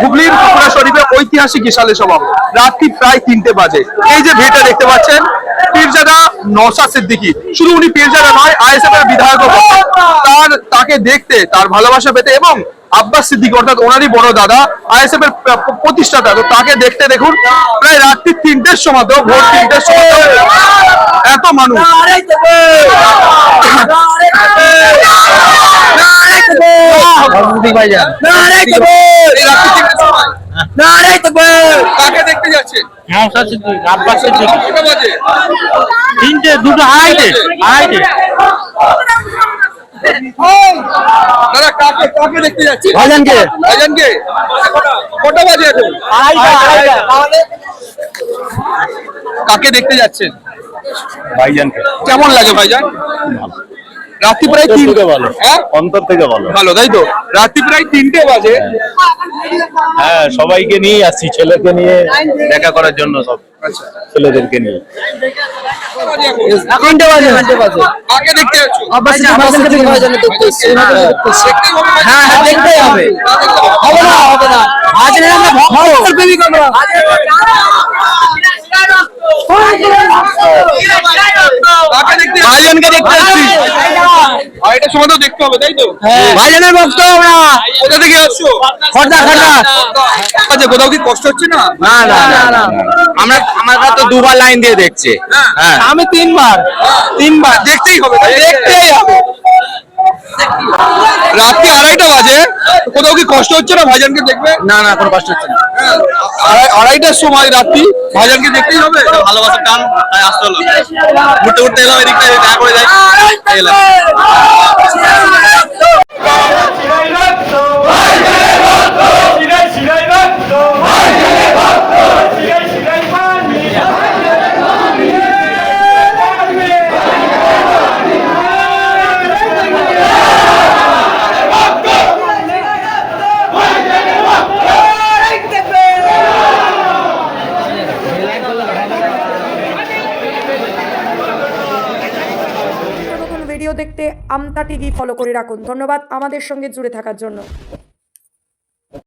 হুগলির ফুরফুরা শরীফে ঐতিহাসিক ইশালে সভা রাত্রি প্রায় 3টে বাজে। এই যে ভিড়টা দেখতে পাচ্ছেন, পীরজাদা নওশাদ সিদ্দিকী, শুধু উনি পীরজাদা নয়, আইএসএফ এর বিধায়কও বটে। তাকে দেখতে, তার ভালোবাসা পেতে, এবং আব্বাস সিদ্দিকী অর্থাৎ ওনারই বড় দাদা, আইএসএফ এর প্রতিষ্ঠাতা, তো তাকে দেখতে দেখুন প্রায় রাত্রি 3টের সময়, ভোর 3টের সময় এত মানুষ। কাকে দেখতে যাচ্ছে? তিনটে, দুটো, আড়াইটে। দাদা কাকে দেখতে যাচ্ছে? ভাইজানকে। ভাইজানকে কটা বাজে এখন? কাকে দেখতে যাচ্ছেন? ভাইজানকে। কেমন লাগে ভাইজান? রাত্রি প্রায় 3টে। ভালো, হ্যাঁ অন্তর থেকে ভালো। ভালো, তাই তো? রাত্রি প্রায় 3টে বাজে। হ্যাঁ, সবাইকে নিয়ে আসছি, ছেলেকে নিয়ে দেখা করার জন্য, সব ছেলেদেরকে নিয়ে। কাকে দেখতে যাচ্ছ? হ্যাঁ, দেখতেই হবে। হবে না। আজ আমরা ভক্তের প্রেমিক আমরা। ভাইজানকে দেখতে যাচ্ছি। আড়াইটার সময় তো দেখতে হবে, তাই তো? ভাইজানের ভক্ত আমরা। কোথা থেকে আসছো? খর্দা। আচ্ছা, কোথাও কি কষ্ট হচ্ছে না? না। আমরা তো দুবার লাইন দিয়ে দেখছে। হ্যাঁ, আমি তিনবার দেখতেই হবে, দেখতেই হবে। রাত্রি 2:30 বাজে, কোথাও কি কষ্ট হচ্ছে না ভাইজানকে দেখবে? না, কোনো কষ্ট হচ্ছে না। আড়াইটার সময় রাত্রি ভাইজানকে দেখতেই হবে। ভালোবাসার টান, তাই আসতে হলো। ঘুরতে এলাম, এদিকটা দেখা করে যাই, এলাম। ভিডিও দেখতে আমতা টিভি ফলো করে রাখুন। ধন্যবাদ আমাদের সঙ্গে জুড়ে থাকার জন্য।